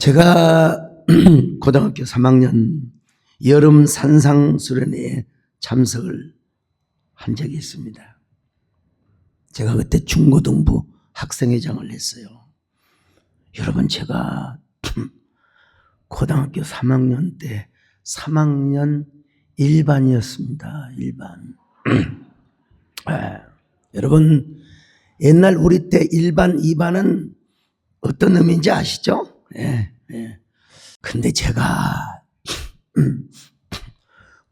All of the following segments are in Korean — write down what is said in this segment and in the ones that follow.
제가 고등학교 3학년 여름 산상 수련회에 참석을 한 적이 있습니다. 제가 그때 중고등부 학생회장을 했어요. 여러분, 제가 고등학교 3학년 때 3학년 1반이었습니다. 1반. 여러분, 옛날 우리 때 1반, 2반은 어떤 의미인지 아시죠? 예. 근데 제가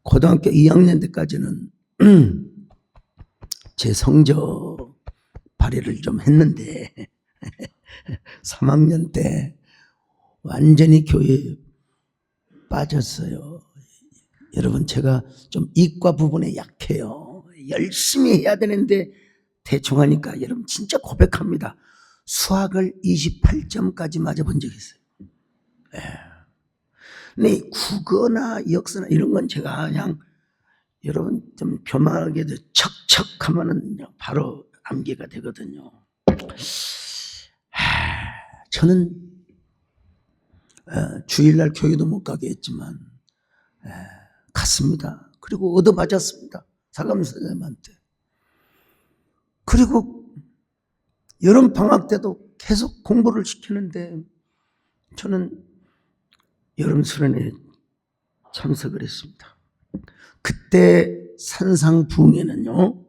고등학교 2학년 때까지는 제 성적 발휘를 좀 했는데 3학년 때 완전히 교회에 빠졌어요. 여러분, 제가 좀 이과 부분에 약해요. 열심히 해야 되는데 대충 하니까 여러분 진짜 고백합니다. 수학을 28점까지 맞아본 적이 있어요. 근데 국어나 역사나 이런 건 제가 그냥 여러분 좀 교만하게도 척척 하면은 바로 암기가 되거든요. 저는 주일날 교회도 못 가게 했지만 갔습니다. 그리고 얻어맞았습니다. 사감 선생님한테. 그리고 여름 방학 때도 계속 공부를 시키는데 저는 여름 수련회에 참석을 했습니다. 그때 산상 부흥회는요,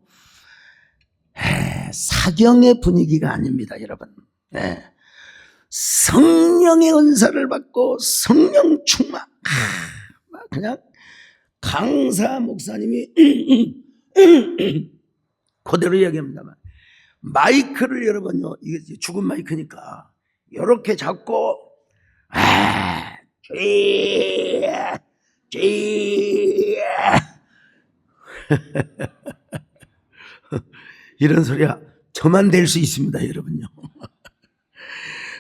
사경의 분위기가 아닙니다, 여러분. 성령의 은사를 받고 성령 충만. 그냥 강사 목사님이 그대로 이야기합니다만 마이크를 여러분요, 이게 죽은 마이크니까 이렇게 잡고 이런 소리가 저만 될 수 있습니다, 여러분요.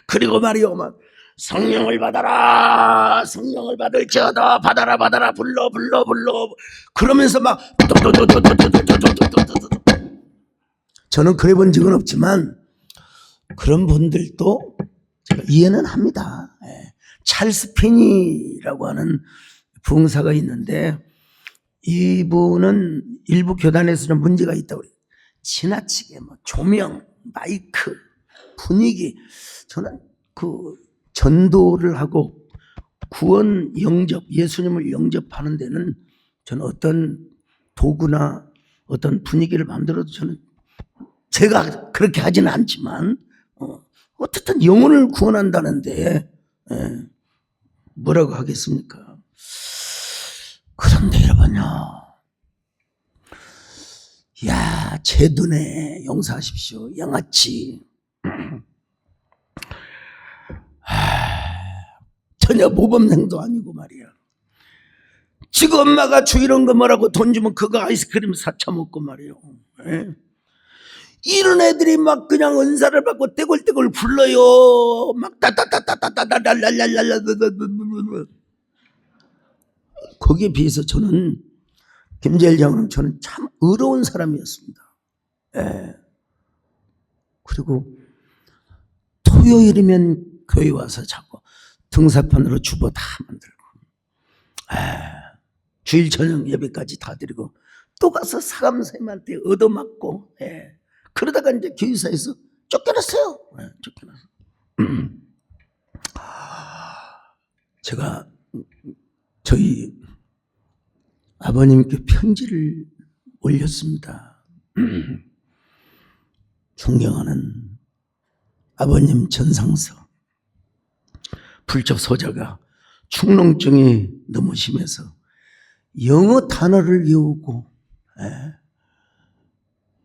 그리고 말이요, 막 성령을 받아라, 성령을 받을지어다, 받아라 받아라, 불러 그러면서 막 저는 그래 본 적은 없지만 그런 분들도 제가 이해는 합니다. 찰스 피니라고 하는 부흥사가 있는데 이분은 일부 교단에서 좀 문제가 있다고 해요. 지나치게 뭐 조명, 마이크, 분위기. 저는 그 전도를 하고 구원 영접, 예수님을 영접하는 데는 저는 어떤 도구나 어떤 분위기를 만들어도 저는 제가 그렇게 하지는 않지만 어쨌든 영혼을 구원한다는데 뭐라고 하겠습니까? 그런데 여러분요, 야, 제 눈에 용서하십시오. 양아치. 전혀 모범생도 아니고 말이야. 지금 엄마가 주 이런 거 뭐라고 돈 주면 그거 아이스크림 사쳐 먹고 말이요. 이런 애들이 막 그냥 은사를 받고 떼굴떼굴 불러요. 막 따따따따따따따따따따따따. 거기에 비해서 저는 김재일 장로는 저는 참 의로운 사람이었습니다. 그리고 토요일이면 교회 와서 자고 등사판으로 주보 다 만들고 주일 저녁 예배까지 다 드리고 또 가서 사감선생님한테 얻어맞고 그러다가 이제 교회사에서 쫓겨났어요. 쫓겨나서 제가 저희 아버님께 편지를 올렸습니다. 존경하는 아버님 전상서, 불법 소자가 축농증이 너무 심해서 영어 단어를 외우고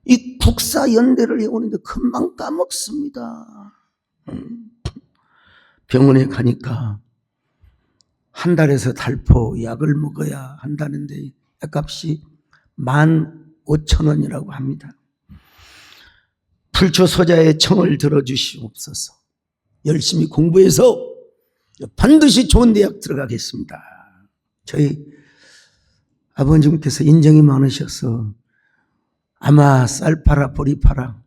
이 국사 연대를 외우는데 금방 까먹습니다. 병원에 가니까 한 달에서 달포 약을 먹어야 한다는데 약값이 15,000원이라고 합니다. 불초 소자의 청을 들어주시옵소서. 열심히 공부해서 반드시 좋은 대학 들어가겠습니다. 저희 아버님께서 인정이 많으셔서 아마 쌀 팔아 보리 팔아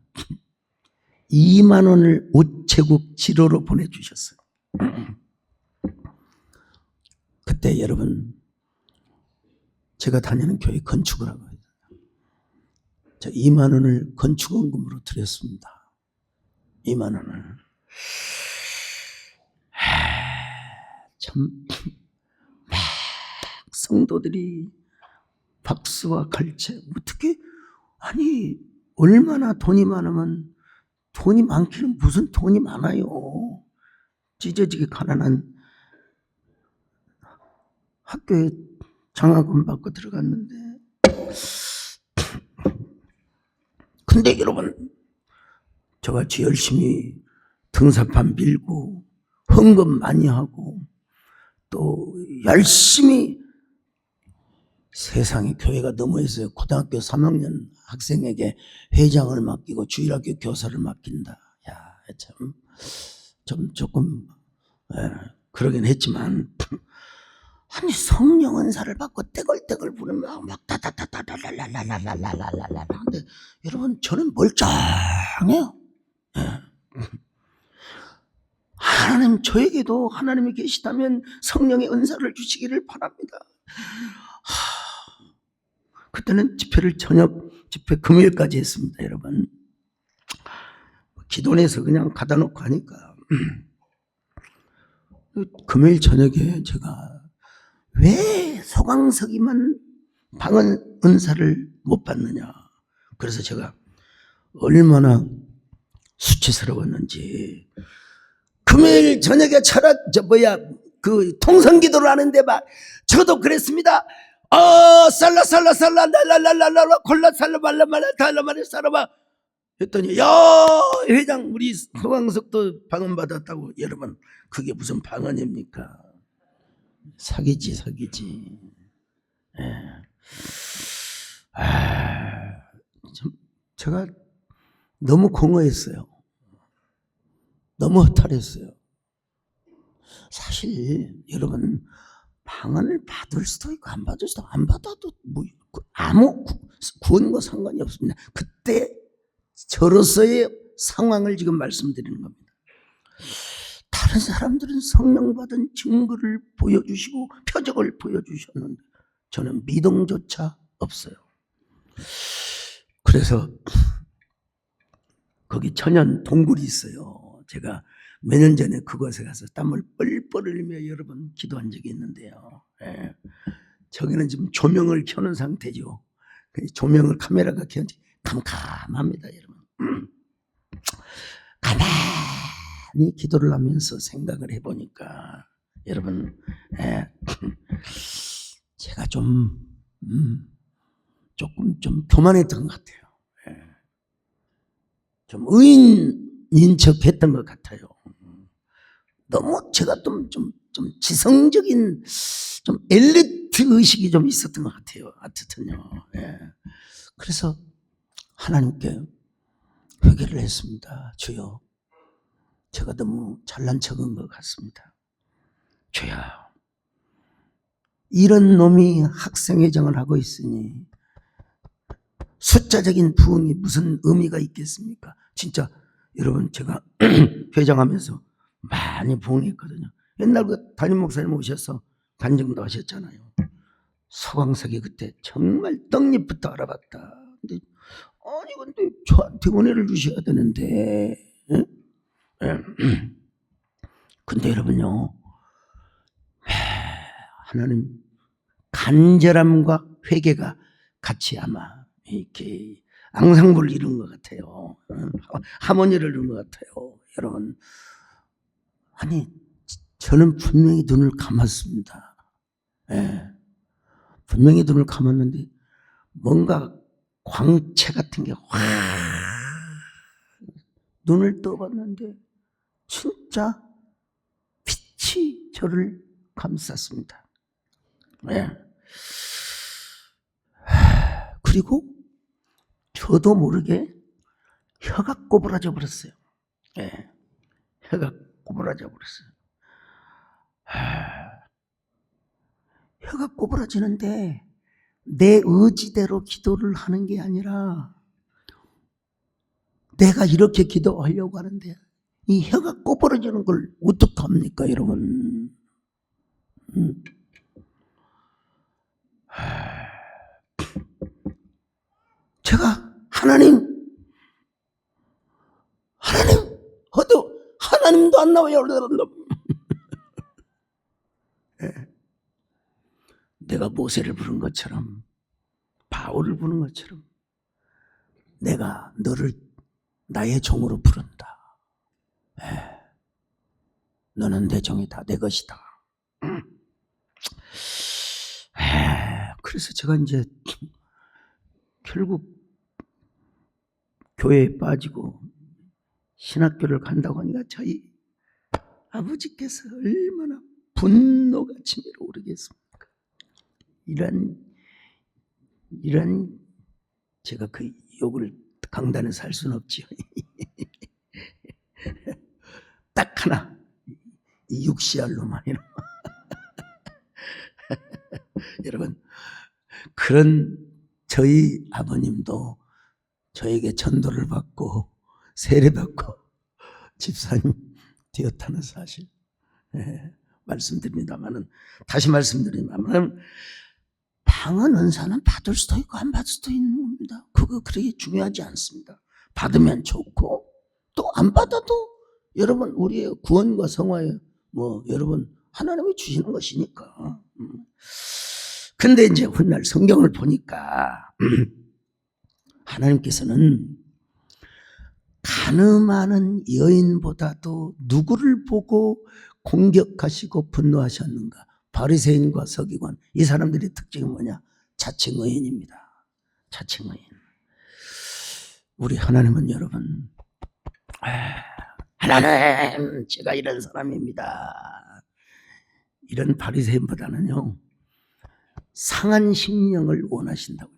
2만 원을 우체국 지로로 보내주셨어요. 그때 여러분 제가 다니는 교회 건축을 하고 저 2만 원을 건축원금으로 드렸습니다. 2만 원을. 참 막 성도들이 박수와 갈채. 어떻게 아니 얼마나 돈이 많으면 돈이 많기는 무슨 돈이 많아요. 찢어지게 가난한 학교에 장학금 받고 들어갔는데 근데 여러분 저같이 열심히 등사판 밀고 헌금 많이 하고 또 열심히 세상에 교회가 너무 했어요. 고등학교 3학년 학생에게 회장을 맡기고 주일학교 교사를 맡긴다. 야, 참, 조금, 그러긴 했지만, 아니, 성령 은사를 받고 떼걸떼걸 부르면 막 다다다다다라라라라라라라라. 근데 여러분, 저는 멀쩡해요. 하나님, 저에게도 하나님이 계시다면 성령의 은사를 주시기를 바랍니다. 그때는 집회를 집회 금요일까지 했습니다, 여러분. 기도원에서 그냥 가다 놓고 하니까. 금요일 저녁에 제가 왜 소강석이만 방언 은사를 못 받느냐. 그래서 제가 얼마나 수치스러웠는지. 금요일 저녁에 통성기도를 하는데 막 저도 그랬습니다. 살라 랄랄랄랄라 콜라 살라 말라말라 달라말라 살라마 했더니 야 회장 우리 소강석도 방언 받았다고. 여러분 그게 무슨 방언입니까? 사기지. 예. 제가 너무 공허했어요. 너무 허탈했어요. 사실 여러분 방언을 받을 수도 있고 안 받을 수도 안 받아도 뭐 아무 구원과 상관이 없습니다. 그때 저로서의 상황을 지금 말씀드리는 겁니다. 다른 사람들은 성령 받은 증거를 보여주시고 표적을 보여주셨는데 저는 미동조차 없어요. 그래서 거기 천연 동굴이 있어요. 제가 몇 년 전에 그곳에 가서 땀을 뻘뻘 흘리며 여러분 기도한 적이 있는데요. 예. 저기는 지금 조명을 켜는 상태죠. 조명을 카메라가 켜는지 캄캄합니다, 여러분. 가만히 기도를 하면서 생각을 해보니까 여러분 제가 조금 교만했던 것 같아요. 좀 의인인 척 했던 것 같아요. 너무 제가 좀 지성적인 좀 엘리트 의식이 좀 있었던 것 같아요. 하여튼요. 그래서 하나님께 회개를 했습니다. 주여, 제가 너무 잘난 척한 것 같습니다. 주여, 이런 놈이 학생회장을 하고 있으니 숫자적인 부흥이 무슨 의미가 있겠습니까? 진짜 여러분 제가 회장하면서 많이 부흥했거든요. 옛날 그 담임 목사님 오셔서 간증도 하셨잖아요. 소강석이 그때 정말 떡잎부터 알아봤다. 근데 저한테 은혜를 주셔야 되는데. 근데 여러분요, 하나님 간절함과 회개가 같이 아마 이렇게 앙상블을 이룬 것 같아요. 하모니를 이룬 것 같아요. 여러분, 아니 저는 분명히 눈을 감았습니다. 분명히 눈을 감았는데 뭔가 광채 같은 게 확 눈을 떠봤는데 진짜 빛이 저를 감쌌습니다. 그리고 저도 모르게 혀가 꼬부라져 버렸어요. 혀가 꼬부라져 버렸어요. 혀가 꼬부라지는데 내 의지대로 기도를 하는 게 아니라 내가 이렇게 기도하려고 하는데 이 혀가 꼬부라지는 걸 어떡합니까, 여러분? 안 나와요. 내가 모세를 부른 것처럼, 바울을 부른 것처럼 내가 너를 나의 종으로 부른다. 너는 내 종이다, 내 것이다. 그래서 제가 이제 결국 교회에 빠지고 신학교를 간다고 하니까 저희 아버지께서 얼마나 분노가 치밀어 오르겠습니까? 이런 제가 그 욕을 강단에서 할 수는 없지요. 딱 하나, 이 육시알로만 이런. 여러분, 그런 저희 아버님도 저에게 전도를 받고 세례받고 집사님 되었다는 사실 말씀드립니다만은, 다시 말씀드립니다만은, 방언 은사는 받을 수도 있고 안 받을 수도 있는 겁니다. 그거 그렇게 중요하지 않습니다. 받으면 좋고 또 안 받아도 여러분 우리의 구원과 성화에 여러분 하나님이 주시는 것이니까. 근데 이제 훗날 성경을 보니까 하나님께서는 가늠하는 여인보다도 누구를 보고 공격하시고 분노하셨는가? 바리새인과 서기관, 이 사람들의 특징이 뭐냐? 자칭의인입니다. 자칭의인. 우리 하나님은 여러분, 하나님 제가 이런 사람입니다, 이런 바리새인보다는요 상한 심령을 원하신다고요.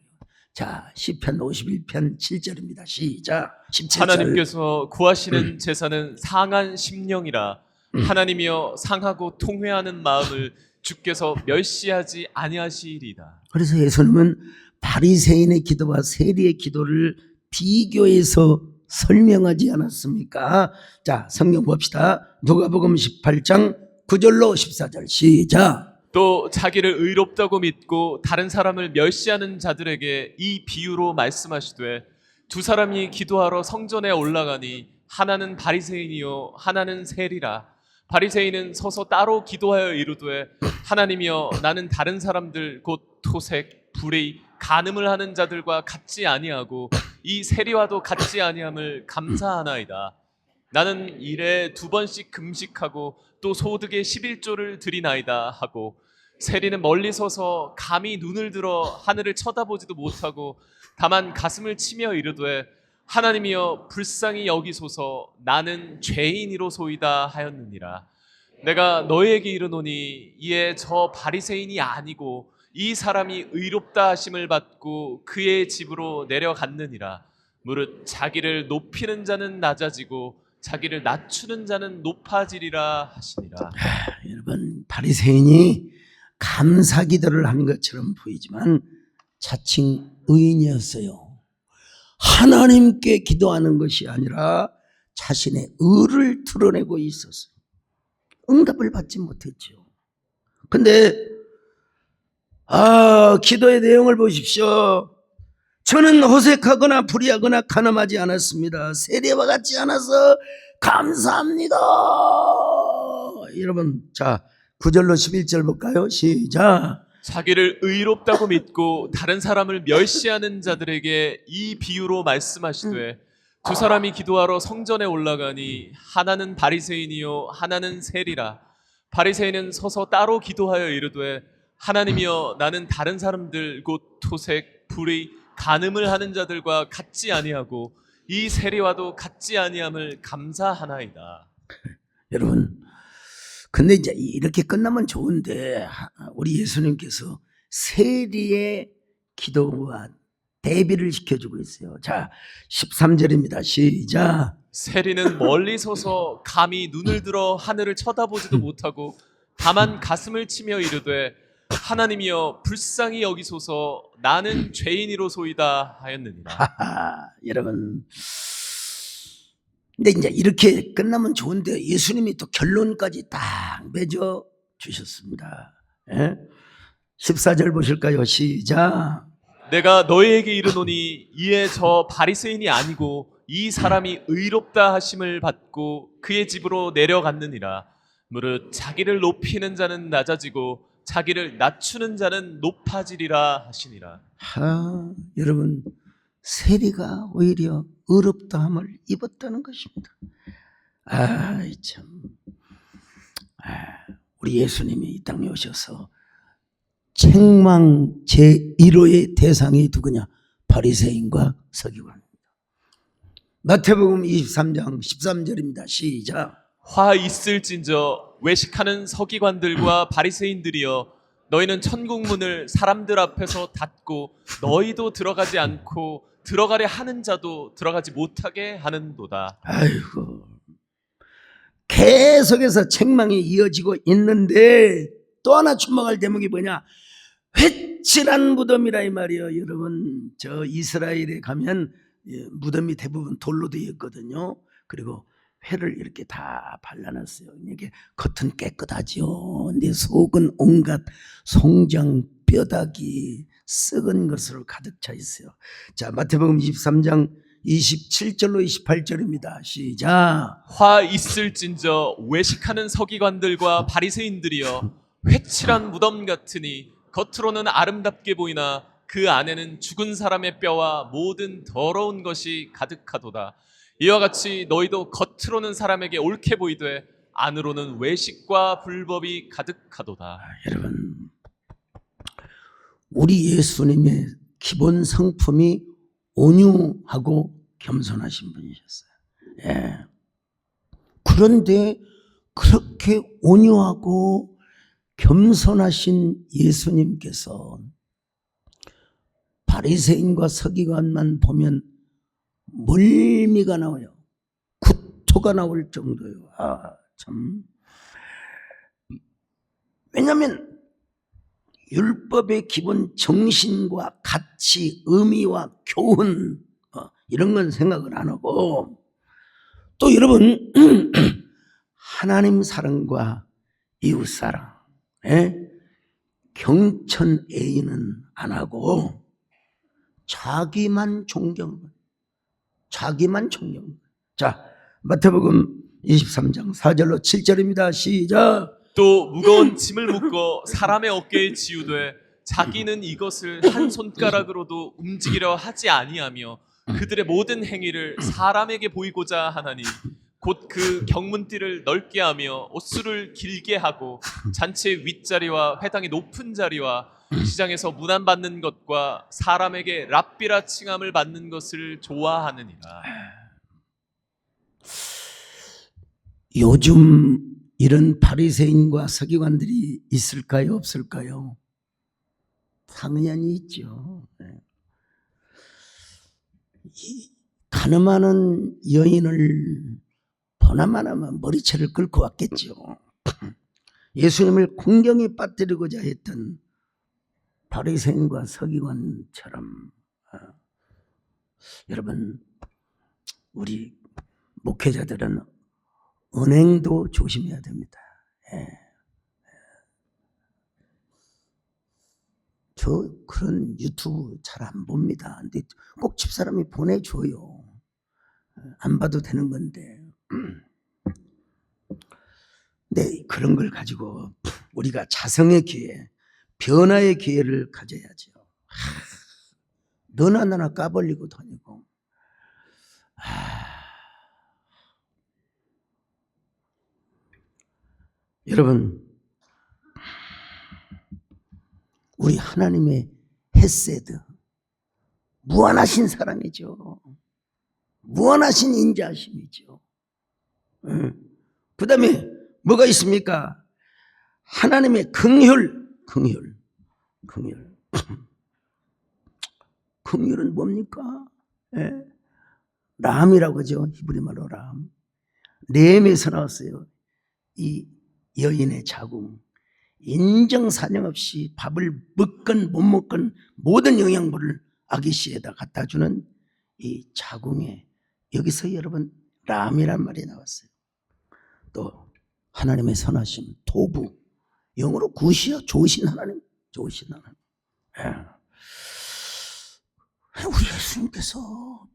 자, 시편 51편 7절입니다. 시작. 17절. 하나님께서 구하시는 제사는 상한 심령이라. 하나님이여 상하고 통회하는 마음을 주께서 멸시하지 아니하시리이다. 그래서 예수님은 바리새인의 기도와 세리의 기도를 비교해서 설명하지 않았습니까? 자, 성경 봅시다. 누가복음 18장 9절로 14절 시작. 또 자기를 의롭다고 믿고 다른 사람을 멸시하는 자들에게 이 비유로 말씀하시되, 두 사람이 기도하러 성전에 올라가니 하나는 바리새인이요 하나는 세리라. 바리새인은 서서 따로 기도하여 이르되, 하나님이여 나는 다른 사람들 곧 토색, 불의, 간음을 하는 자들과 같지 아니하고 이 세리와도 같지 아니함을 감사하나이다. 나는 일에 2번씩 금식하고 또 소득의 11조를 드리나이다 하고, 세리는 멀리 서서 감히 눈을 들어 하늘을 쳐다보지도 못하고 다만 가슴을 치며 이르되, 하나님이여 불쌍히 여기소서, 나는 죄인이로소이다 하였느니라. 내가 너희에게 이르노니 이에 저 바리새인이 아니고 이 사람이 의롭다 하심을 받고 그의 집으로 내려갔느니라. 무릇 자기를 높이는 자는 낮아지고 자기를 낮추는 자는 높아지리라 하시니라. 여러분, 바리새인이 감사 기도를 하는 것처럼 보이지만 자칭 의인이었어요. 하나님께 기도하는 것이 아니라 자신의 의를 드러내고 있었어요. 응답을 받지 못했죠. 근데 기도의 내용을 보십시오. 저는 호색하거나 불의하거나 간음하지 않았습니다. 세리와 같지 않아서 감사합니다. 여러분, 자 9절로 11절 볼까요? 시작. 자기를 의롭다고 믿고 다른 사람을 멸시하는 자들에게 이 비유로 말씀하시되, 두 사람이 기도하러 성전에 올라가니 하나는 바리새인이요 하나는 세리라. 바리새인은 서서 따로 기도하여 이르되, 하나님이여 나는 다른 사람들 곧 토색, 불의, 간음을 하는 자들과 같지 아니하고 이 세리와도 같지 아니함을 감사하나이다. 여러분, 근데 이제 이렇게 끝나면 좋은데 우리 예수님께서 세리의 기도와 대비를 시켜주고 있어요. 자, 13절입니다. 시작. 세리는 멀리 서서 감히 눈을 들어 하늘을 쳐다보지도 못하고 다만 가슴을 치며 이르되, 하나님이여 불쌍히 여기소서, 나는 죄인이로소이다 하였느니라. 여러분, 근데 이제 이렇게 끝나면 좋은데 예수님이 또 결론까지 딱 맺어 주셨습니다. 14절 보실까요? 시작. 내가 너희에게 이르노니 이에 저 바리새인이 아니고 이 사람이 의롭다 하심을 받고 그의 집으로 내려갔느니라. 무릇 자기를 높이는 자는 낮아지고 자기를 낮추는 자는 높아지리라 하시니라. 여러분, 세리가 오히려 의롭다함을 입었다는 것입니다. 참. 우리 예수님이 이 땅에 오셔서 책망 제1호의 대상이 누구냐? 바리새인과 서기관입니다. 마태복음 23장 13절입니다. 시작. 화 있을진저 외식하는 서기관들과 바리새인들이여, 너희는 천국 문을 사람들 앞에서 닫고 너희도 들어가지 않고 들어가려 하는 자도 들어가지 못하게 하는도다. 아이고, 계속해서 책망이 이어지고 있는데 또 하나 주목할 대목이 뭐냐? 회칠한 무덤이라 이 말이에요. 여러분, 저 이스라엘에 가면 무덤이 대부분 돌로 되어 있거든요. 그리고 회를 이렇게 다 발라놨어요. 이게 겉은 깨끗하죠. 근데 속은 온갖 송장, 뼈다귀, 썩은 것으로 가득 차 있어요. 자, 마태복음 23장 27절로 28절입니다. 시작. 화 있을진저 외식하는 서기관들과 바리새인들이여, 회칠한 무덤 같으니 겉으로는 아름답게 보이나 그 안에는 죽은 사람의 뼈와 모든 더러운 것이 가득하도다. 이와 같이 너희도 겉으로는 사람에게 옳게 보이되 안으로는 외식과 불법이 가득하도다. 여러분, 우리 예수님의 기본 성품이 온유하고 겸손하신 분이셨어요. 예. 그런데 그렇게 온유하고 겸손하신 예수님께서 바리새인과 서기관만 보면 멀미가 나와요. 구토가 나올 정도예요. 참. 왜냐하면 율법의 기본 정신과 가치, 의미와 교훈, 이런 건 생각을 안 하고, 또 여러분 하나님 사랑과 이웃 사랑, 경천애인은 안 하고 자기만 존경. 자, 마태복음 23장 4절로 7절입니다. 시작. 또 무거운 짐을 묶어 사람의 어깨에 지우되 자기는 이것을 한 손가락으로도 움직이려 하지 아니하며 그들의 모든 행위를 사람에게 보이고자 하나니, 곧 그 경문띠를 넓게 하며 옷수를 길게 하고 잔치의 윗자리와 회당의 높은 자리와 시장에서 문안받는 것과 사람에게 랍비라 칭함을 받는 것을 좋아하느니라. 요즘 이런 바리새인과 서기관들이 있을까요, 없을까요? 당연히 있죠. 이 가늠하는 여인을 보나마나 하면 머리채를 긁고 왔겠죠. 예수님을 공경에 빠뜨리고자 했던 바리새인과 서기관처럼, 여러분, 우리 목회자들은 언행도 조심해야 됩니다. 저 그런 유튜브 잘 안 봅니다. 근데 꼭 집사람이 보내줘요. 안 봐도 되는 건데. 근데 그런 걸 가지고 우리가 자성의 기회, 변화의 기회를 가져야죠. 너나 나나 까벌리고 다니고. 여러분, 우리 하나님의 헤세드, 무한하신 사랑이죠. 무한하신 인자하심이죠. 그 다음에 뭐가 있습니까? 하나님의 긍휼. 긍휼은 뭡니까? 람이라고 하죠. 히브리 말로 람. 렘에서 나왔어요. 이 여인의 자궁. 인정사정 없이 밥을 먹건 못 먹건 모든 영양분을 아기 씨에다 갖다 주는 이 자궁에, 여기서 여러분 람이란 말이 나왔어요. 또 하나님의 선하심, 도부, 영어로 굿이요, 좋으신 하나님. 우리 예수님께서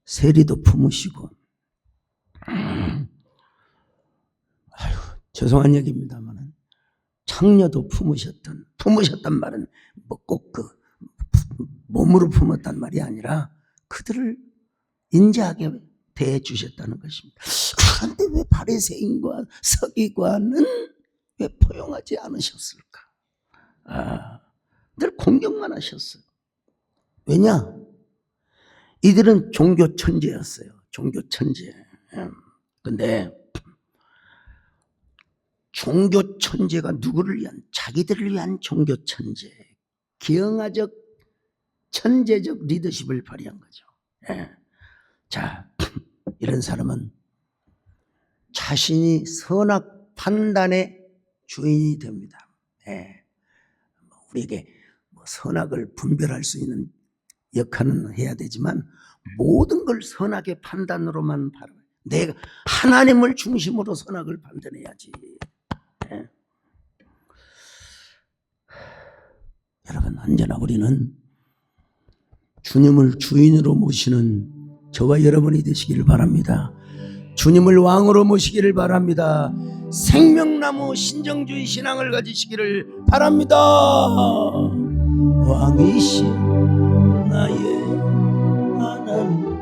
세리도 품으시고, 아유, 죄송한 얘기입니다만 창녀도 품으셨단 말은 뭐 꼭 몸으로 품었단 말이 아니라 그들을 인자하게 대해 주셨다는 것입니다. 그런데 왜 바리새인과 서기관은 왜 포용하지 않으셨을까? 늘 공격만 하셨어요. 왜냐? 이들은 종교 천재였어요. 종교 천재. 근데 종교 천재가 누구를 위한? 자기들을 위한 종교 천재. 기형아적 천재적 리더십을 발휘한 거죠. 자, 이런 사람은 자신이 선악 판단의 주인이 됩니다. 우리에게 선악을 분별할 수 있는 역할은 해야 되지만 모든 걸 선악의 판단으로만 바라봐요. 내가 하나님을 중심으로 선악을 판단해야지. 여러분, 언제나 우리는 주님을 주인으로 모시는 저와 여러분이 되시기를 바랍니다. 주님을 왕으로 모시기를 바랍니다. 생명나무 신정주의 신앙을 가지시기를 바랍니다. 왕이신 나의 하나님,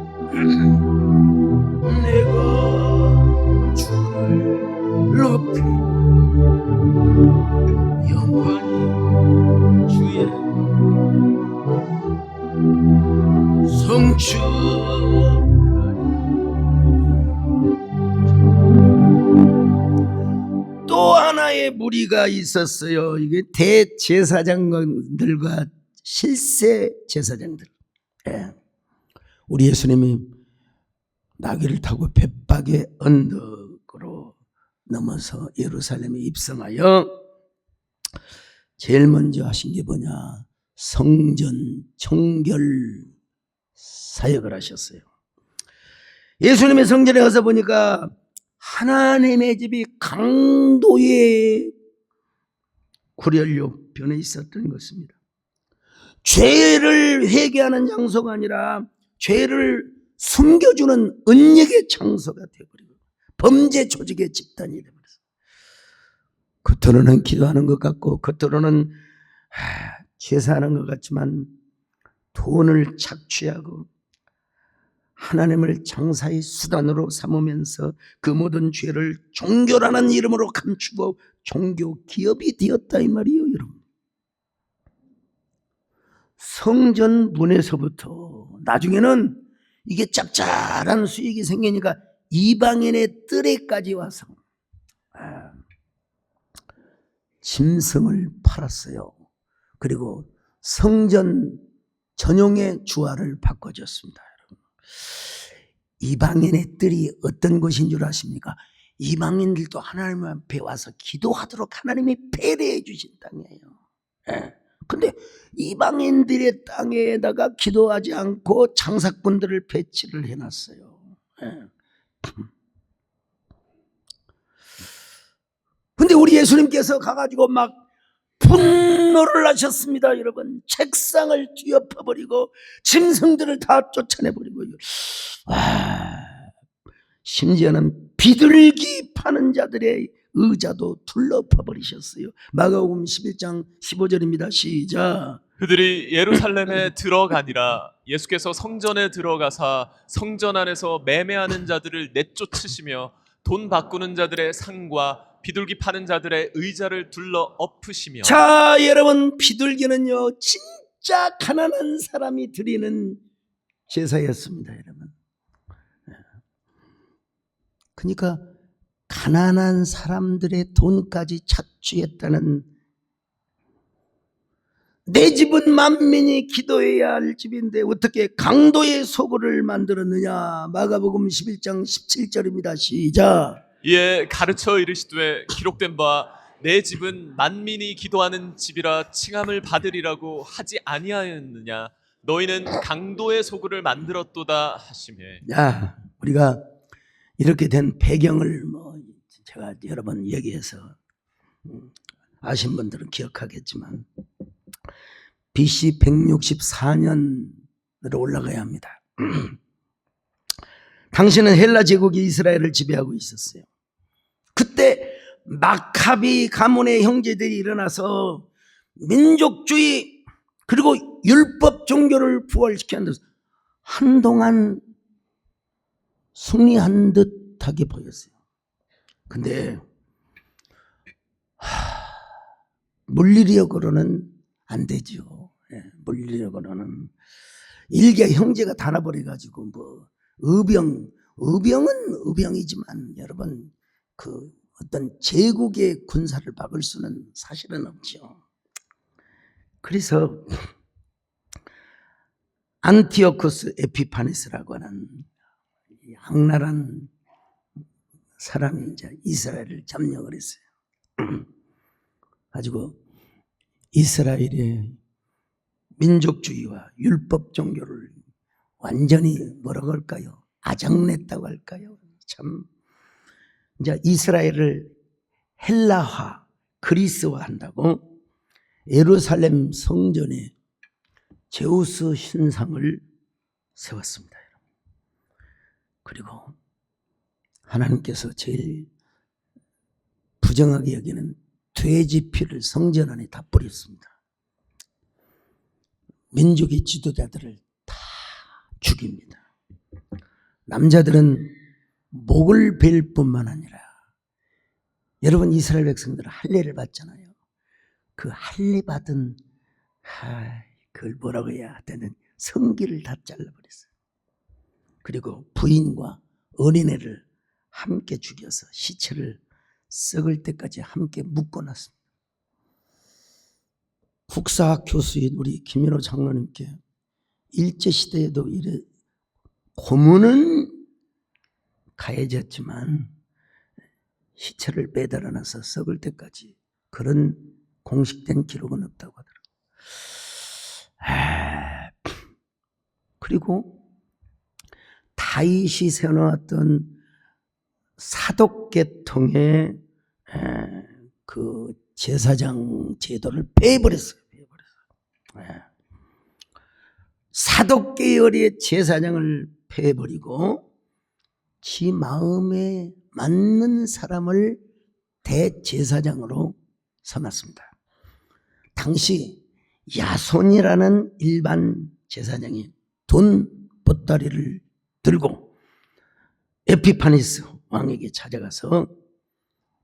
내가 주를 높이 영원히 주의 성축하리. 또 하나의 무리가 있었어요. 이게 대제사장들과 실세 제사장들. 우리 예수님이 나귀를 타고 벳박의 언덕으로 넘어서 예루살렘에 입성하여 제일 먼저 하신 게 뭐냐? 성전 청결 사역을 하셨어요. 예수님의 성전에 가서 보니까 하나님의 집이 강도의 구렬요변에 있었던 것입니다. 죄를 회개하는 장소가 아니라 죄를 숨겨주는 은닉의 장소가 되어버리고 범죄 조직의 집단이 되어버렸어요. 겉으로는 기도하는 것 같고 겉으로는 제사하는 것 같지만 돈을 착취하고 하나님을 장사의 수단으로 삼으면서 그 모든 죄를 종교라는 이름으로 감추고 종교 기업이 되었다 이 말이에요, 여러분. 성전 문에서부터 나중에는 이게 짭짤한 수익이 생기니까 이방인의 뜰에까지 와서 짐승을 팔았어요. 그리고 성전 전용의 주화를 바꿔줬습니다. 이방인의 뜰이 어떤 곳인 줄 아십니까? 이방인들도 하나님 앞에 와서 기도하도록 하나님이 배려해 주신 땅이에요. 근데 이방인들의 땅에다가 기도하지 않고 장사꾼들을 배치를 해놨어요. 근데 우리 예수님께서 가가지고 막 분노를 하셨습니다, 여러분. 책상을 뒤엎어버리고 짐승들을 다 쫓아내버리고, 심지어는 비둘기 파는 자들의 의자도 둘러파버리셨어요. 마가복음 11장 15절입니다. 시작. 그들이 예루살렘에 들어가니라. 예수께서 성전에 들어가사 성전 안에서 매매하는 자들을 내쫓으시며 돈 바꾸는 자들의 상과 비둘기 파는 자들의 의자를 둘러 엎으시며. 자, 여러분, 비둘기는요 진짜 가난한 사람이 드리는 제사였습니다, 여러분. 그러니까 가난한 사람들의 돈까지 착취했다는, 내 집은 만민이 기도해야 할 집인데 어떻게 강도의 소굴을 만들었느냐. 마가복음 11장 17절입니다. 시작. 이에 가르쳐 이르시되 기록된 바 내 집은 만민이 기도하는 집이라 칭함을 받으리라고 하지 아니하였느냐. 너희는 강도의 소굴을 만들었도다 하시매. 야, 우리가 이렇게 된 배경을 제가 여러 번 얘기해서 아신 분들은 기억하겠지만 BC 164년으로 올라가야 합니다. 당시는 헬라 제국이 이스라엘을 지배하고 있었어요. 그때 마카비 가문의 형제들이 일어나서 민족주의 그리고 율법 종교를 부활시키는 듯 한동안 승리한 듯하게 보였어요. 근데 물리력으로는 안 되죠. 물리력으로는 일개 형제가 다 나버려가지고 뭐 의병은 의병이지만 여러분 그 어떤 제국의 군사를 막을 수는 사실은 없죠. 그래서 안티오코스 에피파네스라고 하는 악랄한 사람이 이제 이스라엘을 점령을 했어요. 가지고 이스라엘의 민족주의와 율법 종교를 완전히 뭐라고 할까요? 아작냈다고 할까요? 참 이제 이스라엘을 헬라화, 그리스화 한다고 예루살렘 성전에 제우스 신상을 세웠습니다. 그리고 하나님께서 제일 부정하게 여기는 돼지 피를 성전 안에 다 뿌렸습니다. 민족의 지도자들을 다 죽입니다. 남자들은 목을 벨 뿐만 아니라 여러분 이스라엘 백성들은 할례를 받잖아요. 그 할례 받은 그걸 뭐라고 해야 되는 성기를 다 잘라버렸어요. 그리고 부인과 어린애를 함께 죽여서 시체를 썩을 때까지 함께 묶어놨습니다. 국사학 교수인 우리 김민호 장로님께 일제시대에도 이래 고문은 가해졌지만 시체를 매달아놔서 썩을 때까지 그런 공식된 기록은 없다고 하더라고요. 그리고 다윗이 세워놨던 사독계통의 그 제사장 제도를 폐해버렸어요. 사독계열의 제사장을 폐해버리고 지 마음에 맞는 사람을 대제사장으로 삼았습니다. 당시 야손이라는 일반 제사장이 돈 보따리를 들고 에피파니스 왕에게 찾아가서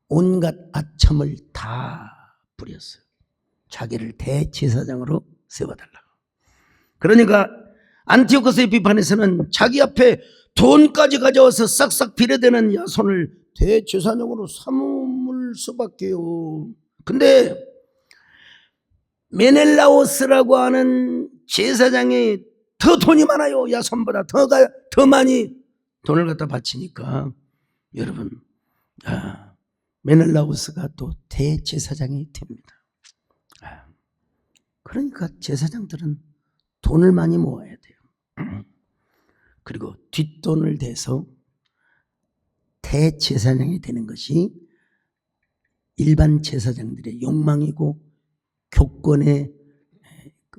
온갖 아첨을 다 부렸어요. 자기를 대제사장으로 세워달라고. 그러니까 안티오코스 에피파니스는 자기 앞에 돈까지 가져와서 싹싹 비례되는 야손을 대제사장으로 삼을 수밖에요. 근데 메넬라오스라고 하는 제사장이 더 돈이 많아요. 야손보다 더 많이 돈을 갖다 바치니까 여러분 메넬라오스가 또 대제사장이 됩니다. 그러니까 제사장들은 돈을 많이 모아야 돼요. 그리고 뒷돈을 대서 대제사장이 되는 것이 일반 제사장들의 욕망이고 교권의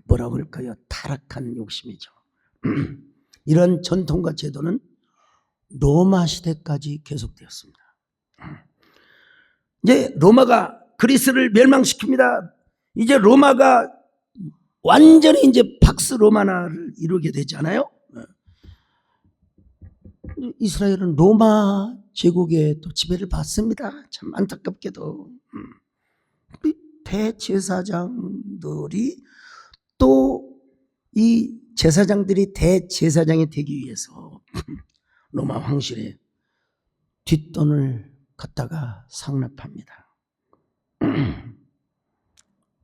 뭐라고 할까요? 타락한 욕심이죠. 이런 전통과 제도는 로마 시대까지 계속되었습니다. 이제 로마가 그리스를 멸망시킵니다. 이제 로마가 완전히 이제 박스 로마나를 이루게 되잖아요. 이스라엘은 로마 제국의 또 지배를 받습니다. 참 안타깝게도 대제사장들이 또 이 제사장들이 대제사장이 되기 위해서 로마 황실에 뒷돈을 갖다가 상납합니다.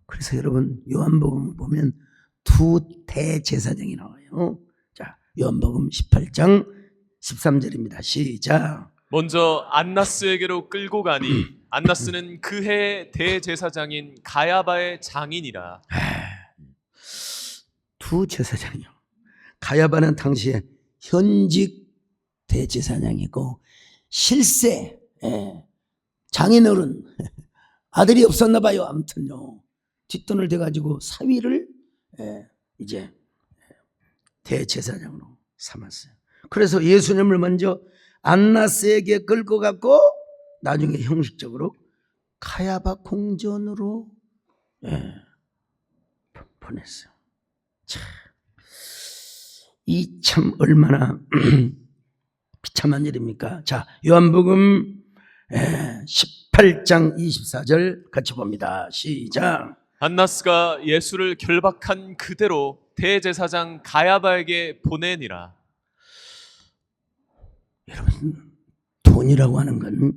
그래서 여러분 요한복음 보면 두 대제사장이 나와요. 자, 요한복음 18장 13절입니다. 시작. 먼저 안나스에게로 끌고 가니 안나스는 그해 대제사장인 가야바의 장인이라. 두 제사장이요. 가야바는 당시에 현직 대제사장이고 실세 장인어른 아들이 없었나 봐요. 아무튼요. 뒷돈을 대가지고 사위를 이제 대제사장으로 삼았어요. 그래서 예수님을 먼저 안나스에게 끌고 갔고 나중에 형식적으로 가야바 궁전으로 보냈어요. 이 참 얼마나 비참한 일입니까? 자, 요한복음 18장 24절 같이 봅니다. 시작. 안나스가 예수를 결박한 그대로 대제사장 가야바에게 보내니라. 여러분, 돈이라고 하는 건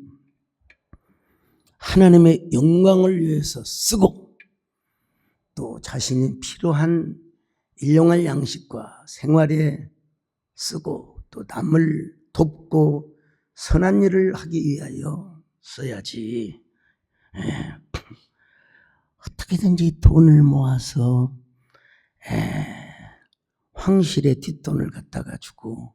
하나님의 영광을 위해서 쓰고 또 자신이 필요한 일용할 양식과 생활에 쓰고 또 남을 돕고 선한 일을 하기 위하여 써야지. 어떻게든지 돈을 모아서 황실의 뒷돈을 갖다가 주고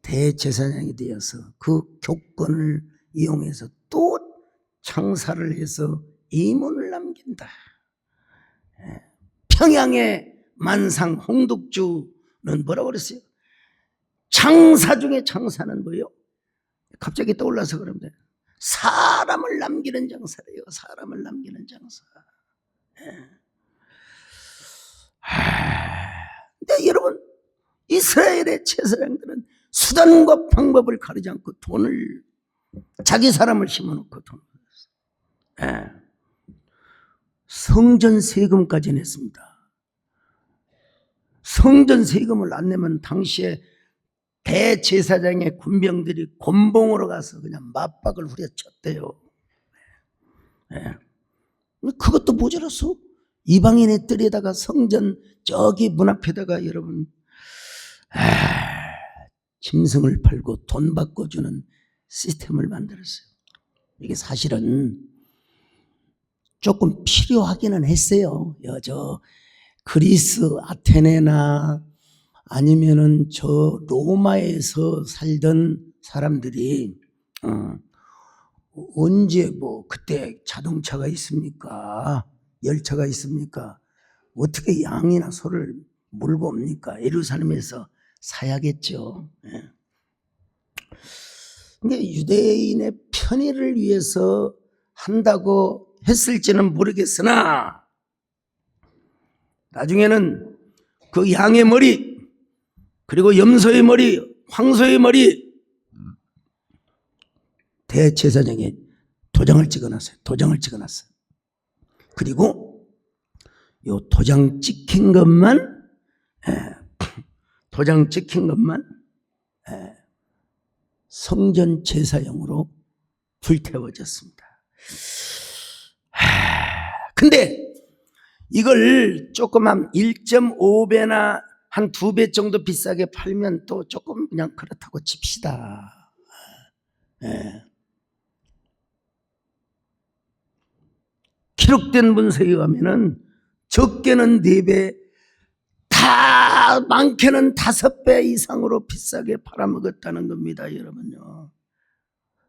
대제사장이 되어서 그 교권을 이용해서 또 장사를 해서 이문을 남긴다. 평양의 만상 홍덕주는 뭐라고 그랬어요? 장사 중에 장사는 뭐예요? 갑자기 떠올라서 그럽니다. 사람을 남기는 장사래요. 사람을 남기는 장사. 근데 여러분, 이스라엘의 제사장들은 수단과 방법을 가리지 않고 돈을, 자기 사람을 심어놓고 돈을 냈어요. 성전 세금까지 냈습니다. 성전 세금을 안 내면 당시에 대제사장의 군병들이 곤봉으로 가서 그냥 맞박을 후려쳤대요. 그것도 모자라서 이방인의 뜰에다가 성전 저기 문 앞에다가 여러분 짐승을 팔고 돈 바꿔주는 시스템을 만들었어요. 이게 사실은 조금 필요하기는 했어요. 저 그리스 아테네나 아니면은 저 로마에서 살던 사람들이 언제 뭐 그때 자동차가 있습니까? 열차가 있습니까? 어떻게 양이나 소를 몰고 옵니까? 예루살렘에서 사야겠죠. 근데 유대인의 편의를 위해서 한다고 했을지는 모르겠으나 나중에는 그 양의 머리 그리고 염소의 머리, 황소의 머리 대제사장에 도장을 찍어놨어요. 도장을 찍어놨어요. 그리고 요 도장 찍힌 것만 성전 제사용으로 불태워졌습니다. 근데 이걸 조그만 1.5배나 한 2배 정도 비싸게 팔면 또 조금 그냥 그렇다고 칩시다. 기록된 문서에 의하면은 적게는 4배, 다 많게는 5배 이상으로 비싸게 팔아먹었다는 겁니다, 여러분요.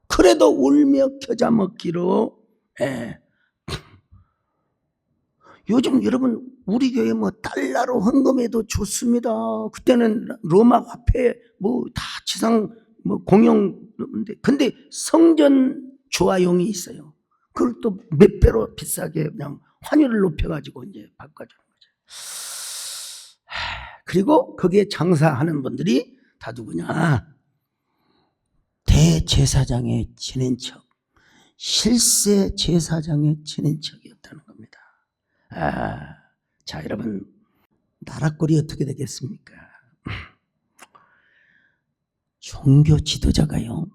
그래도 울며 겨자 먹기로. 요즘 여러분 우리 교회 뭐 달러로 헌금해도 좋습니다. 그때는 로마 화폐 뭐 다 지상 뭐 공용인데, 근데 성전 조화용이 있어요. 그걸 또 몇 배로 비싸게 그냥 환율을 높여가지고 이제 바꿔주는 거죠. 그리고 거기에 장사하는 분들이 다 누구냐? 대제사장의 친인척, 실세 제사장의 친인척이었다는 겁니다. 자, 여러분, 나라꼴이 어떻게 되겠습니까? 종교 지도자가요,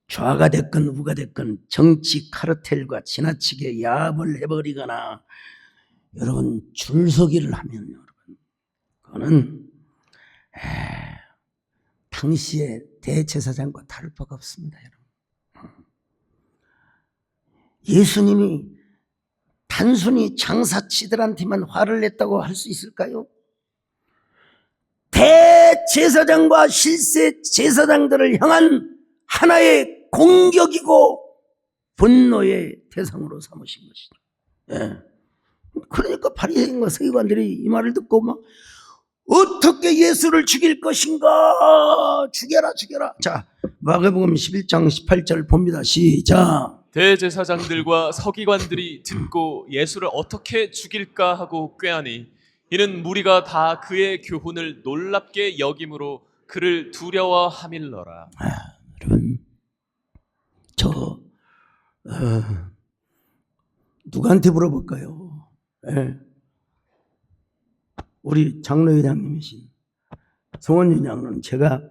좌가 됐건 우가 됐건 정치 카르텔과 지나치게 야합을 해버리거나 여러분 줄서기를 하면 여러분 그거는 당시의 대제사장과 다를 바가 없습니다. 여러분, 예수님이 단순히 장사치들한테만 화를 냈다고 할 수 있을까요? 대제사장과 실세 제사장들을 향한 하나의 공격이고 분노의 대상으로 삼으신 것이다. 그러니까 바리새인과 서기관들이 이 말을 듣고 막 어떻게 예수를 죽일 것인가? 죽여라, 죽여라. 자, 마가복음 11장 18절 봅니다. 시작. 대제사장들과 서기관들이 듣고 예수를 어떻게 죽일까 하고 꾀하니 이는 무리가 다 그의 교훈을 놀랍게 여김으로 그를 두려워함일러라. 여러분, 누구한테 물어볼까요? 예. 우리 장로회장님이신 송원준 장로는 제가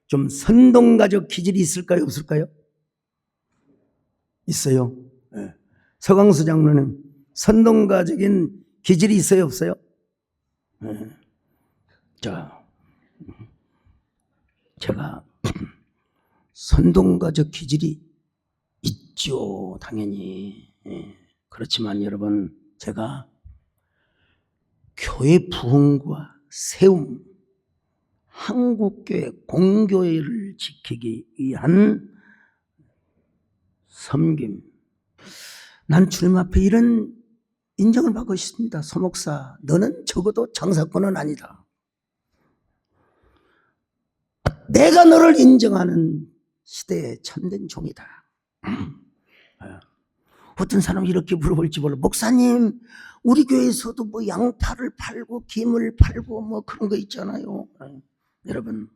좀 선동가적 기질이 있을까요, 없을까요? 있어요. 예. 서광수 장로는 선동가적인 기질이 있어요, 없어요? 예. 자, 제가 선동가적 기질이 있죠, 당연히. 예. 그렇지만 여러분, 제가 교회 부흥과 세움, 한국교회 공교회를 지키기 위한 섬김. 난 주님 앞에 이런 인정을 받고 있습니다. 서목사, 너는 적어도 장사꾼은 아니다. 내가 너를 인정하는 시대의 참된 종이다. 어떤 사람이 이렇게 물어볼지 몰라. 목사님, 우리 교회에서도 뭐 양파를 팔고 김을 팔고 뭐 그런 거 있잖아요. 여러분,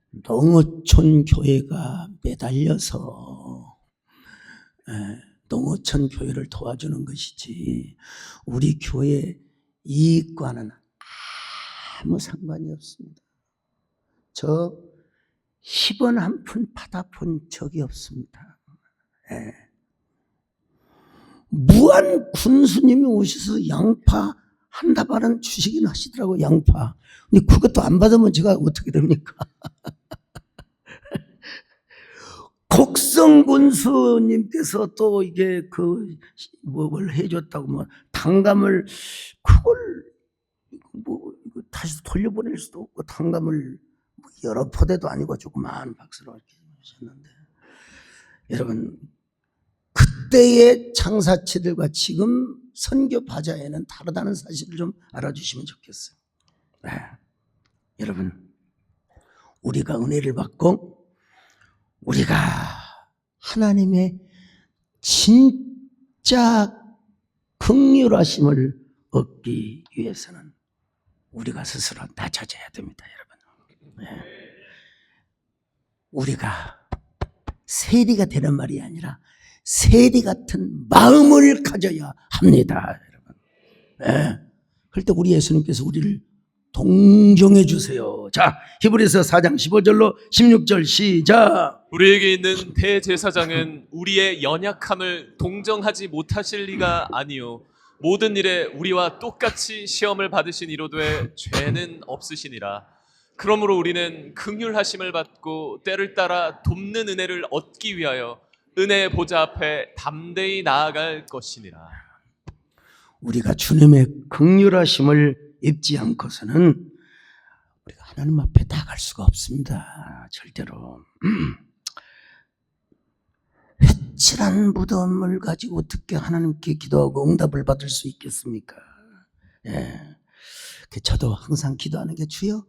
농어촌 교회가 매달려서 농어촌 교회를 도와주는 것이지 우리 교회 이익과는 아무 상관이 없습니다. 저 10원 한 푼 받아본 적이 없습니다. 무한 군수님이 오셔서 양파 한 다발은 주시긴 하시더라고요. 양파. 근데 그것도 안 받으면 제가 어떻게 됩니까? 곡성 군수님께서 또 이게 뭘 해줬다고 뭐 당감을 그걸 뭐 다시 돌려보낼 수도 없고 당감을 뭐 여러 포대도 아니고 조그마한 박스로 이렇게 하셨는데 여러분 그때의 창사치들과 지금 선교 바자회는 다르다는 사실을 좀 알아주시면 좋겠어요. 여러분, 우리가 은혜를 받고 우리가 하나님의 진짜 긍휼하심을 얻기 위해서는 우리가 스스로 낮아져야 됩니다, 여러분. 우리가 세리 가 되는 말이 아니라 세리 같은 마음을 가져야 합니다, 여러분. 그럴 때 우리 예수님께서 우리를 동정해 주세요. 자, 히브리서 4장 15절로 16절 시작. 우리에게 있는 대제사장은 우리의 연약함을 동정하지 못하실 리가 아니요 모든 일에 우리와 똑같이 시험을 받으신 이로되 죄는 없으시니라. 그러므로 우리는 긍휼하심을 받고 때를 따라 돕는 은혜를 얻기 위하여 은혜의 보좌 앞에 담대히 나아갈 것이니라. 우리가 주님의 긍휼하심을 입지 않고서는 우리가 하나님 앞에 나갈 수가 없습니다. 절대로. 회칠한 무덤을 가지고 어떻게 하나님께 기도하고 응답을 받을 수 있겠습니까? 저도 항상 기도하는 게 주여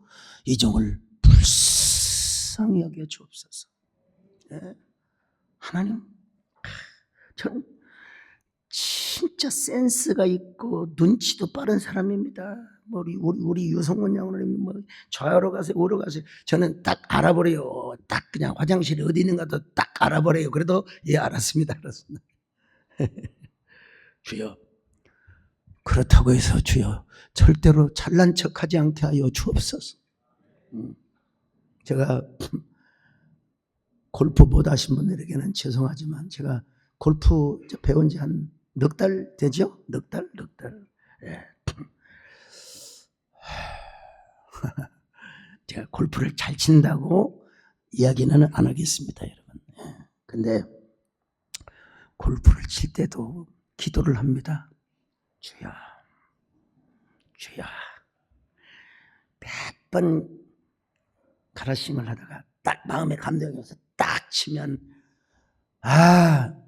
이 종을 불쌍히 여겨 주옵소서. 하나님, 저는 진짜 센스가 있고 눈치도 빠른 사람입니다. 우리 유성원 장로님 좌우로 가세요, 우로 가세요. 저는 딱 알아버려요. 딱 그냥 화장실이 어디 있는가도 딱 알아버려요. 그래도 알았습니다. 주여, 그렇다고 해서 주여 절대로 잘난 척하지 않게 하여 주옵소서. 제가 골프 못 하신 분들에게는 죄송하지만 제가 골프 배운 지 한 넉 달 되죠? 넉 달. 제가 골프를 잘 친다고 이야기는 안 하겠습니다, 여러분. 근데 골프를 칠 때도 기도를 합니다. 주여, 몇 번 가라싱을 하다가 딱 마음에 감동이 와서 딱 치면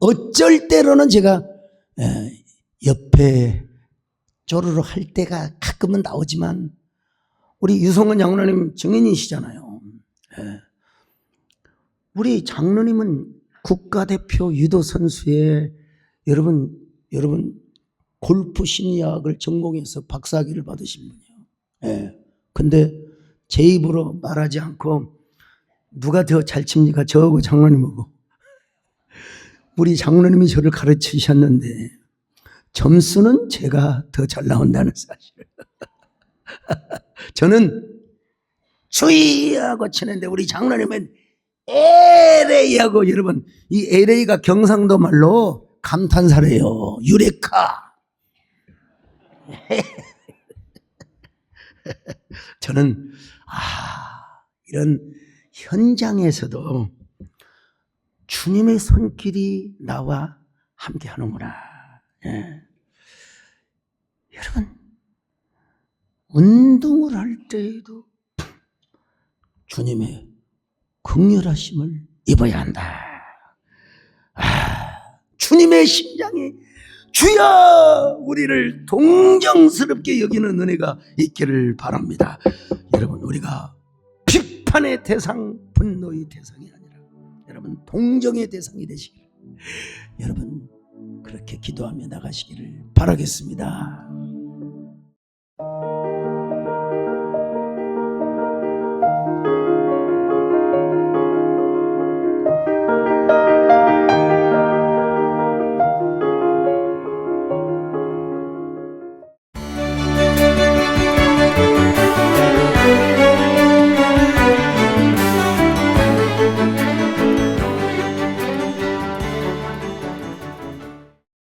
어쩔 때로는 제가 옆에 쪼르르 할 때가 가끔은 나오지만 우리 유성은 장로님 증인이시잖아요. 예. 우리 장로님은 국가대표 유도 선수에 여러분 골프 심리학을 전공해서 박사학위를 받으신 분이에요. 예. 근데 제 입으로 말하지 않고 누가 더 잘 칩니까? 저하고 장로님하고. 우리 장로님이 저를 가르치셨는데 점수는 제가 더 잘 나온다는 사실. 저는 주의하고 치는데 우리 장로님은 LA하고, 여러분 이 LA가 경상도 말로 감탄사래요. 유레카. 저는 이런 현장에서도 주님의 손길이 나와 함께 하는구나. 예. 여러분 운동을 할 때에도 주님의 긍휼하심을 입어야 한다. 주님의 심장이 주여 우리를 동정스럽게 여기는 은혜가 있기를 바랍니다. 여러분 우리가 비판의 대상, 분노의 대상이 아니라 여러분 동정의 대상이 되시기를, 여러분 그렇게 기도하며 나가시기를 바라겠습니다.